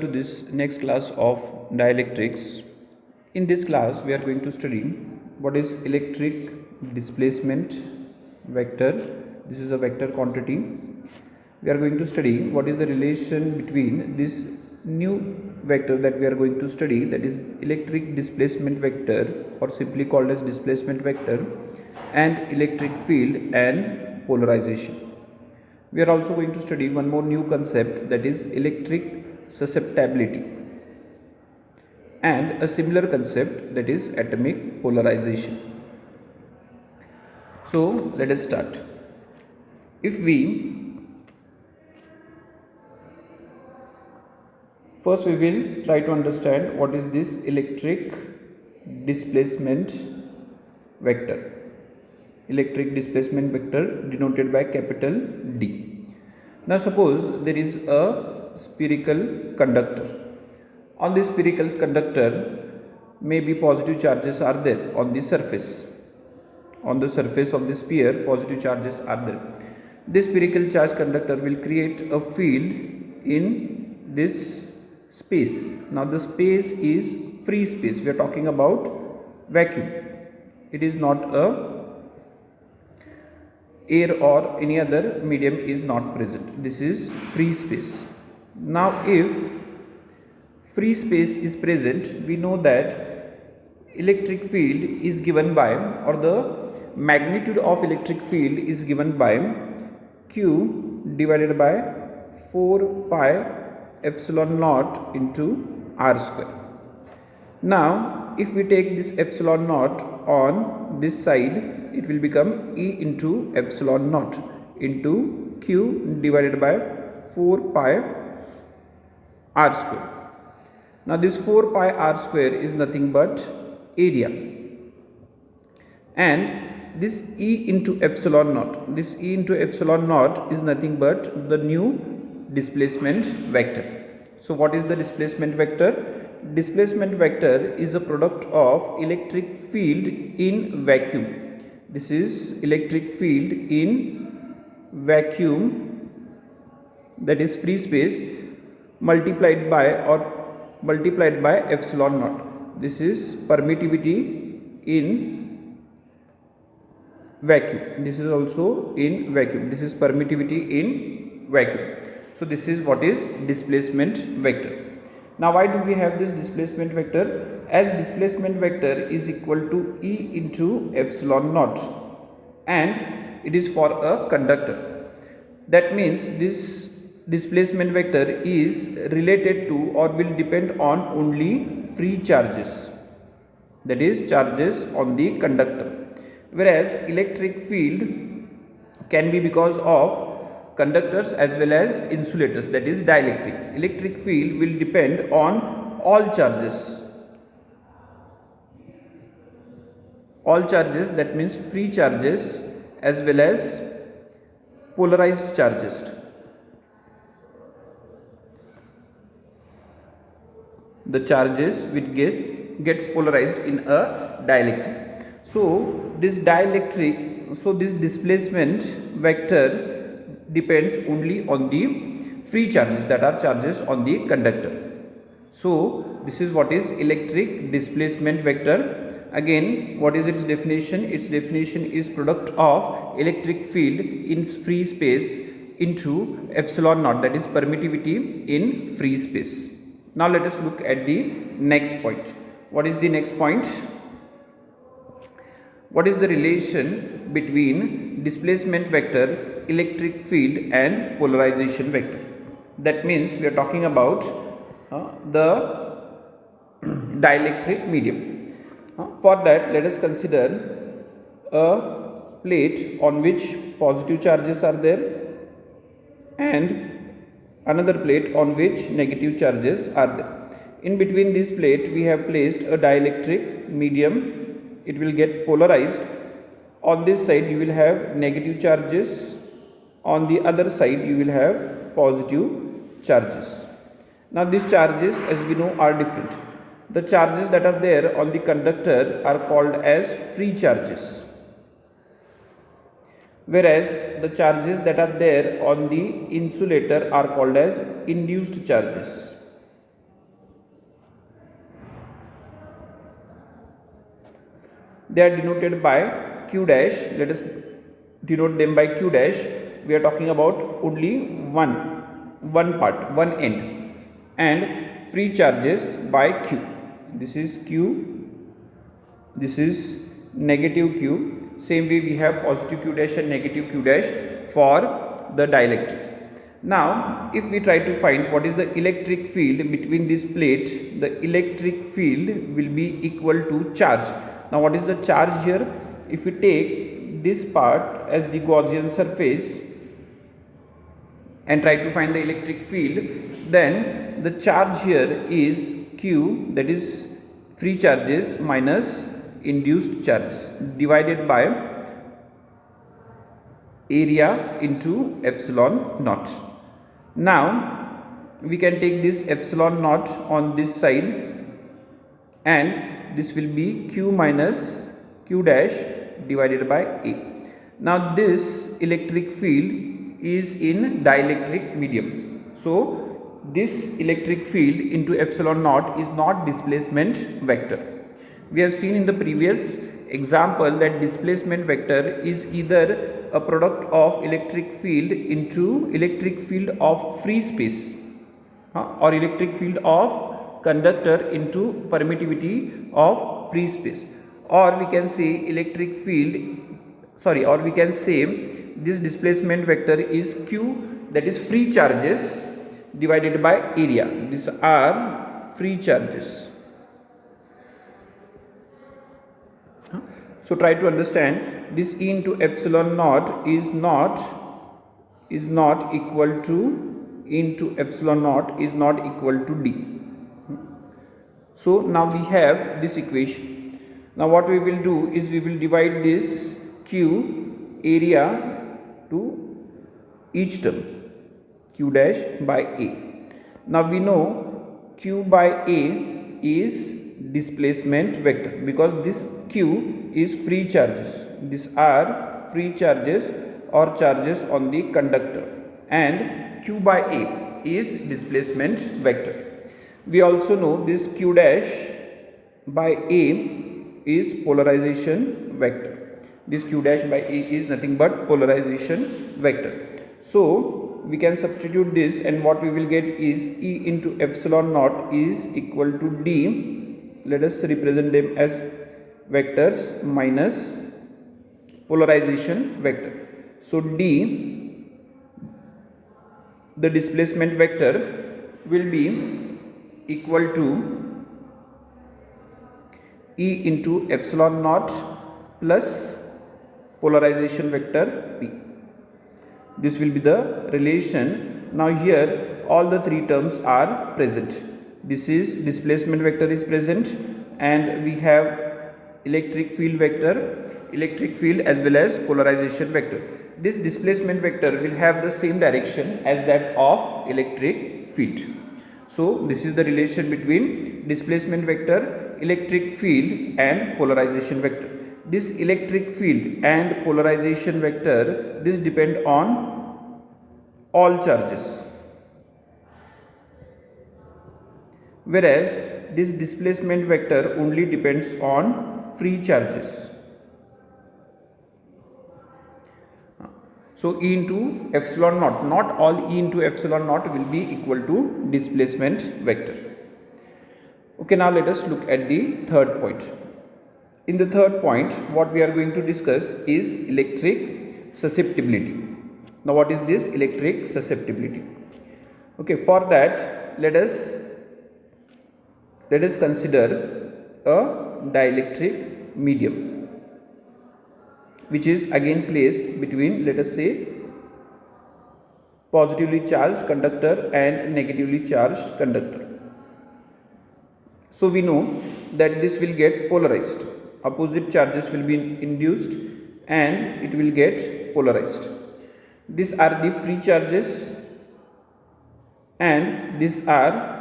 To this next class of dielectrics. In this class we are going to study what is electric displacement vector. This is a vector quantity. We are going to study what is the relation between this new vector that we are going to study, that is electric displacement vector, or simply called as displacement vector, and electric field and polarization. We are also going to study one more new concept, that is electric susceptibility, and a similar concept, that is atomic polarization. So let us start. If we first we will try to understand what is this electric displacement vector. Electric displacement vector denoted by capital D. Now suppose there is a spherical conductor. On this spherical conductor, maybe positive charges are there on the surface. On the surface of the sphere, positive charges are there. This spherical charge conductor will create a field in this space. Now the space is free space. We are talking about vacuum. It is not a air or any other medium is not present. This is free space. Now if free space is present, we know that electric field is given by, or the magnitude of electric field is given by Q divided by 4 pi epsilon naught into R square. Now if we take this epsilon naught on this side, it will become E into epsilon naught into Q divided by 4 pi R square. Now this 4 pi R square is nothing but area, and this E into epsilon naught, this E into epsilon naught is nothing but the new displacement vector. So what is the displacement vector? Displacement vector is a product of electric field in vacuum. This is electric field in vacuum, that is free space, multiplied by epsilon naught. This is permittivity in vacuum. This is also in vacuum. This is permittivity in vacuum. So this is what is displacement vector. Now why do we have this displacement vector? As displacement vector is equal to E into epsilon naught, and it is for a conductor. That means this displacement vector is related to, or will depend on, only free charges, that is charges on the conductor. Whereas electric field can be because of conductors as well as insulators, that is dielectric. Electric field will depend on all charges. All charges, that means free charges as well as polarized charges. The charges which gets polarized in a dielectric. So this displacement vector depends only on the free charges, that are charges on the conductor. So this is what is electric displacement vector. Again, what is its definition? Its definition is product of electric field in free space into epsilon naught, that is permittivity in free space. Now let us look at the next point. What is the next point? What is the relation between displacement vector, electric field, and polarization vector? That means we are talking about the dielectric medium. For that, let us consider a plate on which positive charges are there and another plate on which negative charges are there. In between this plate, we have placed a dielectric medium. It will get polarized. On this side you will have negative charges, on the other side you will have positive charges. Now these charges, as we know, are different. The charges that are there on the conductor are called as free charges, whereas the charges that are there on the insulator are called as induced charges. they are denoted by q dash. Let us denote them by q dash. We are talking about only one part, one end, and free charges by q. This is q, this is negative q. Same way we have positive q dash and negative q dash for the dielectric. Now if we try to find what is the electric field between this plate, the electric field will be equal to charge. Now what is the charge here? If we take this part as the Gaussian surface and try to find the electric field, then the charge here is q, that is free charges minus induced charges, divided by area into epsilon naught. Now we can take this epsilon naught on this side, and this will be q minus q dash divided by a. Now this electric field is in dielectric medium, so this electric field into epsilon naught is not displacement vector. We have seen in the previous example that displacement vector is either a product of electric field into electric field of free space, or electric field of conductor into permittivity of free space, or we can say electric field, or we can say this displacement vector is q, that is free charges divided by area. These are free charges. So try to understand, this E into epsilon naught is not equal to E into epsilon naught is not equal to D. So now we have this equation. Now what we will do is we will divide this q area to each term, q dash by a. Now we know q by a is displacement vector because this q is free charges. These are free charges or charges on the conductor, and q by a is displacement vector. We also know this q dash by a is polarization vector. This q dash by a is nothing but polarization vector. So we can substitute this, and what we will get is E into epsilon naught is equal to D. Let us represent them as vectors minus polarization vector. So D, the displacement vector, will be equal to E into epsilon naught plus polarization vector P. This will be the relation. Now here all the three terms are present. This is displacement vector is present, and we have electric field vector, electric field as well as polarization vector. This displacement vector will have the same direction as that of electric field. So this is the relation between displacement vector, electric field and polarization vector. This electric field and polarization vector, this depend on all charges, whereas this displacement vector only depends on free charges. So E into epsilon naught, not all E into epsilon naught will be equal to displacement vector. Okay, now let us look at the third point. In the third point, what we are going to discuss is electric susceptibility. Now what is this electric susceptibility? Okay, for that let us consider a dielectric medium, which is again placed between, let us say, positively charged conductor and negatively charged conductor. So we know that this will get polarized. Opposite charges will be induced and it will get polarized. These are the free charges and these are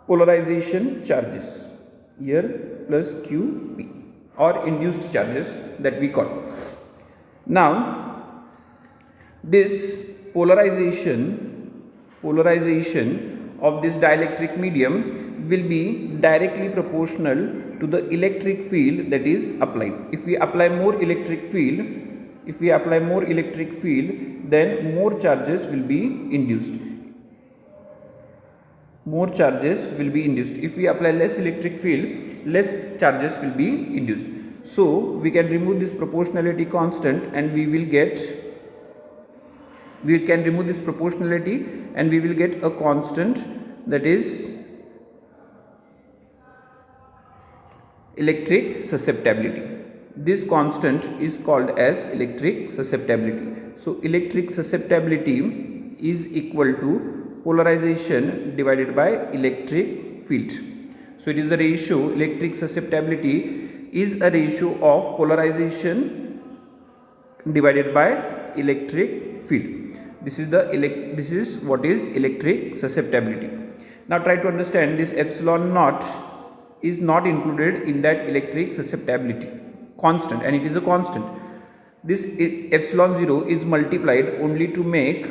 polarization charges, here plus QP, or induced charges that we call. Now this polarization of this dielectric medium will be directly proportional to the electric field that is applied. If we apply more electric field, then more charges will be induced. If we apply less electric field, less charges will be induced. So we can remove this proportionality constant and we will get a constant, that is electric susceptibility. This constant is called as electric susceptibility. So electric susceptibility is equal to polarization divided by electric field. So it is a ratio, electric susceptibility is a ratio of polarization divided by electric field. This is what is electric susceptibility. Now try to understand this epsilon naught is not included in that electric susceptibility constant, and it is a constant. This epsilon 0 is multiplied only to make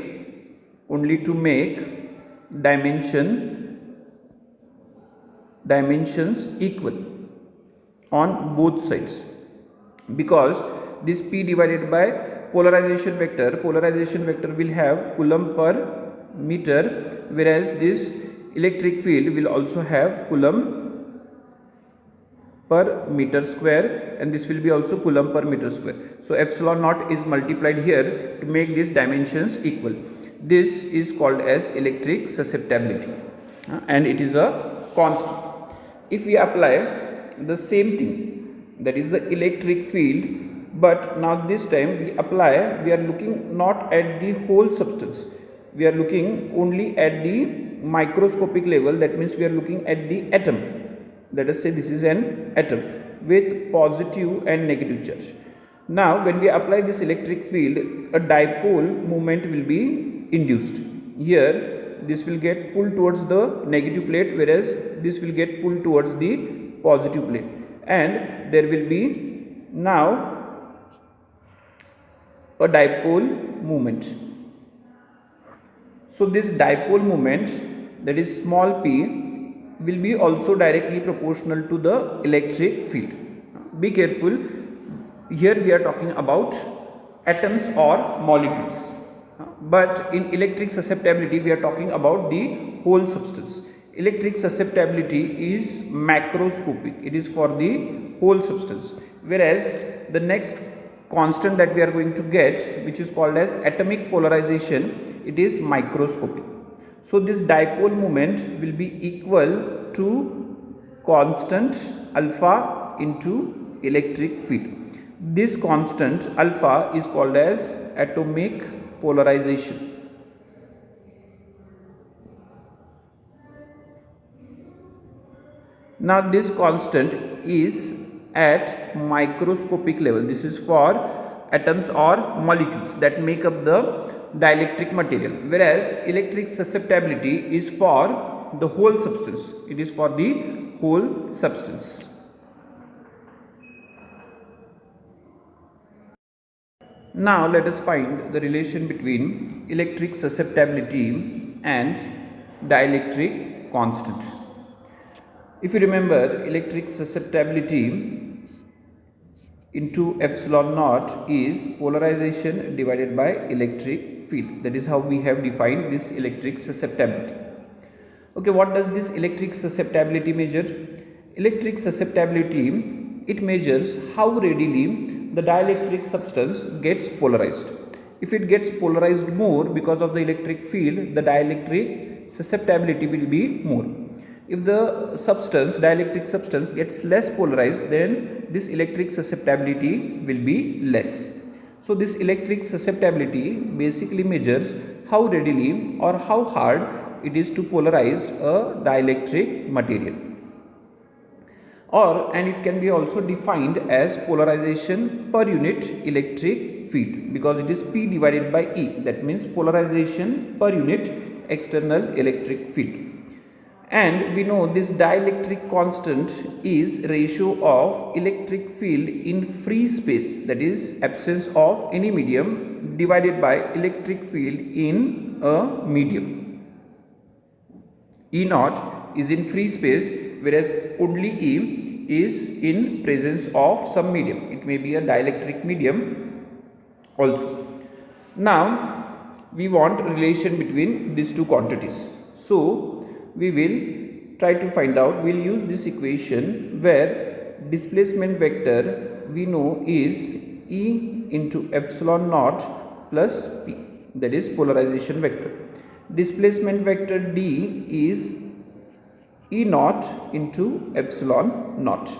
dimensions equal on both sides, because this P divided by polarization vector will have coulomb per meter, whereas this electric field will also have coulomb per meter square, and this will be also coulomb per meter square. So epsilon naught is multiplied here to make these dimensions equal. This is called as electric susceptibility, and it is a constant. If we apply the same thing, that is the electric field, but now this time we are looking not at the whole substance, we are looking only at the microscopic level. That means we are looking at the atom. Let us say this is an atom with positive and negative charge. Now when we apply this electric field, a dipole moment will be induced. Here this will get pulled towards the negative plate, whereas this will get pulled towards the positive plate, and there will be now a dipole moment. So this dipole moment, that is small p, will be also directly proportional to the electric field. Be careful, here we are talking about atoms or molecules, but in electric susceptibility we are talking about the whole substance. Electric susceptibility is macroscopic, it is for the whole substance, whereas the next constant that we are going to get, which is called as atomic polarization, it is microscopic. So this dipole moment will be equal to constant alpha into electric field. This constant alpha is called as atomic polarization. Now this constant is at microscopic level. This is for atoms or molecules that make up the dielectric material, whereas electric susceptibility is for the whole substance. It is for the whole substance. Now let us find the relation between electric susceptibility and dielectric constant. If you remember, electric susceptibility into epsilon naught is polarization divided by electric field. That is how we have defined this electric susceptibility. Okay, what does this electric susceptibility measure? Electric susceptibility, it measures how readily the dielectric substance gets polarized. If it gets polarized more because of the electric field, the dielectric susceptibility will be more. If the dielectric substance gets less polarized, then this electric susceptibility will be less. So this electric susceptibility basically measures how readily or how hard it is to polarize a dielectric material. And it can be also defined as polarization per unit electric field, because it is P divided by E. That means polarization per unit external electric field. And we know this dielectric constant is ratio of electric field in free space, that is absence of any medium, divided by electric field in a medium. E naught is in free space, whereas only E is in presence of some medium. It may be a dielectric medium also. Now we want relation between these two quantities. So we will try to find out. We'll use this equation where displacement vector we know is E into epsilon naught plus P, that is polarization vector. Displacement vector D is E naught into epsilon naught.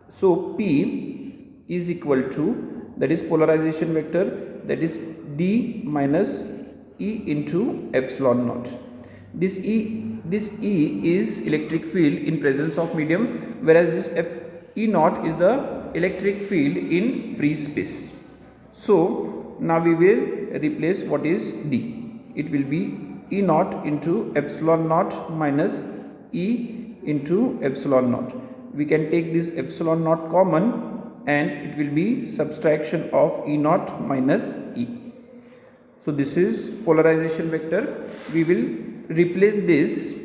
So P is equal to, that is polarization vector, that is D minus E into epsilon naught. This E is electric field in presence of medium, whereas this E naught is the electric field in free space. So now we will replace what is D. It will be E naught into epsilon naught minus E into epsilon naught. We can take this epsilon naught common and it will be subtraction of E naught minus E. So this is polarization vector. We will replace this,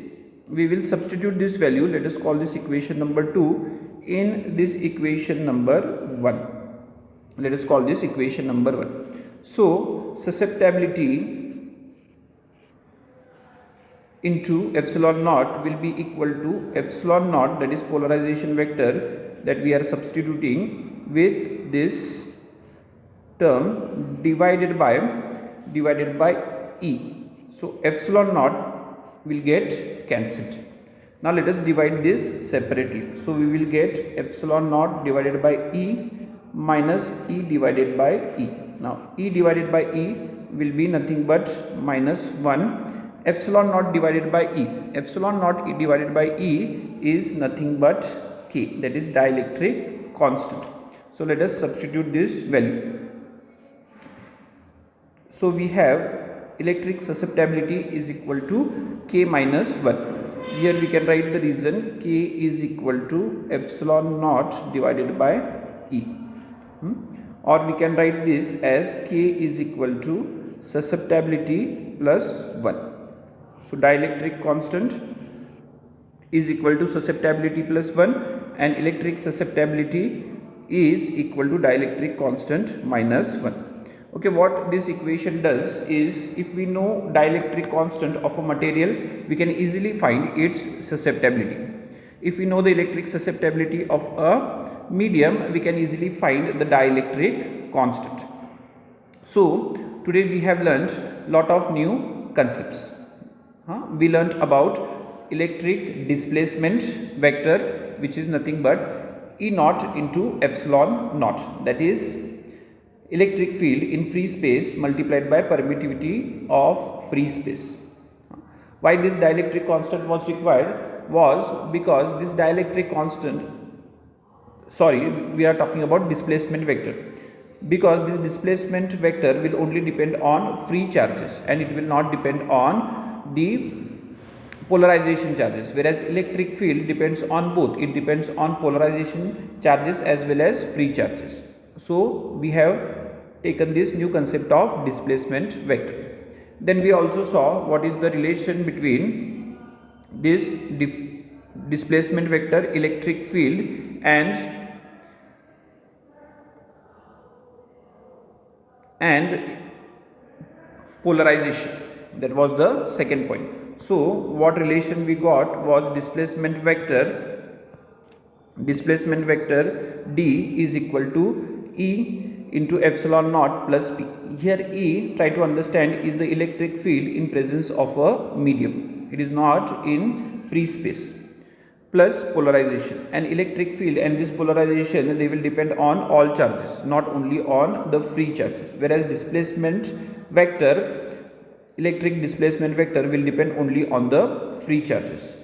we will substitute this value. Let us call this equation number 2 in this equation number 1. Let us call this equation number 1. So susceptibility into epsilon naught will be equal to epsilon naught, that is polarization vector that we are substituting, with this term divided by E. So epsilon naught will get cancelled. Now let us divide this separately. So we will get epsilon naught divided by E minus E divided by E. Now E divided by E will be nothing but minus 1. Epsilon naught divided by E. Epsilon naught divided by E is nothing but K, that is dielectric constant. So let us substitute this value. So we have electric susceptibility is equal to K minus 1. Here we can write the reason. K is equal to epsilon naught divided by E. Or we can write this as K is equal to susceptibility plus 1. So dielectric constant is equal to susceptibility plus 1 and electric susceptibility is equal to dielectric constant minus 1. Okay, what this equation does is, if we know dielectric constant of a material, we can easily find its susceptibility. If we know the electric susceptibility of a medium, we can easily find the dielectric constant. So today we have learnt lot of new concepts. We learnt about electric displacement vector, which is nothing but E naught into epsilon naught, that is electric field in free space multiplied by permittivity of free space. Why this dielectric constant was required was because this dielectric constant, we are talking about displacement vector, because this displacement vector will only depend on free charges and it will not depend on the polarization charges, whereas electric field depends on both. It depends on polarization charges as well as free charges. So we have taken this new concept of displacement vector. Then we also saw what is the relation between this displacement vector, electric field and polarization. That was the second point. So what relation we got was displacement vector D is equal to E into epsilon naught plus P. Here E, try to understand, is the electric field in presence of a medium. It is not in free space. Plus polarization. And electric field and this polarization, they will depend on all charges, not only on the free charges. Whereas displacement vector, electric displacement vector will depend only on the free charges.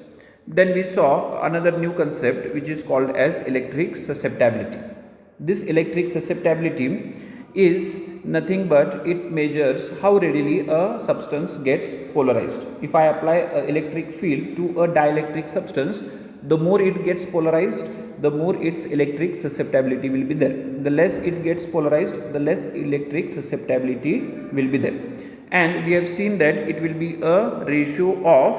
Then we saw another new concept which is called as electric susceptibility. This electric susceptibility is nothing but it measures how readily a substance gets polarized. If I apply an electric field to a dielectric substance, the more it gets polarized, the more its electric susceptibility will be there. The less it gets polarized, the less electric susceptibility will be there. And we have seen that it will be a ratio of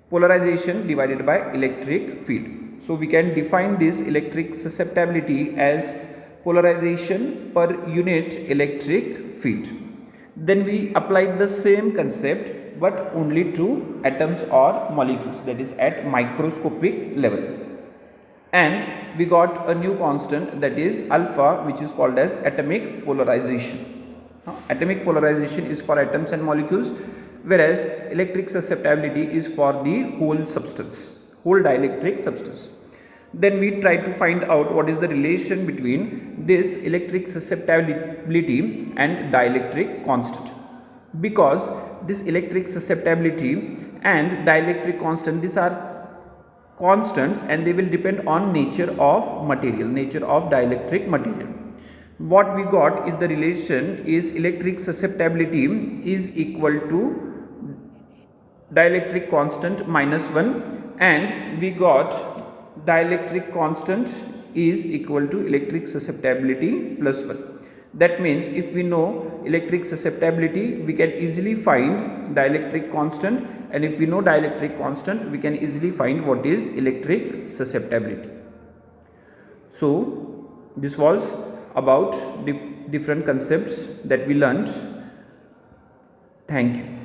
polarization divided by electric field. So we can define this electric susceptibility as polarization per unit electric field. Then we applied the same concept but only to atoms or molecules, that is at microscopic level. And we got a new constant, that is alpha, which is called as atomic polarization. Atomic polarization is for atoms and molecules, whereas electric susceptibility is for the whole substance, whole dielectric substance. Then we try to find out what is the relation between this electric susceptibility and dielectric constant, because this electric susceptibility and dielectric constant, these are constants and they will depend on nature of material, nature of dielectric material. What we got is the relation is electric susceptibility is equal to dielectric constant -1, and we got dielectric constant is equal to electric susceptibility +1. That means if we know electric susceptibility, we can easily find dielectric constant, and if we know dielectric constant, we can easily find what is electric susceptibility. So this was about different concepts that we learned. Thank you.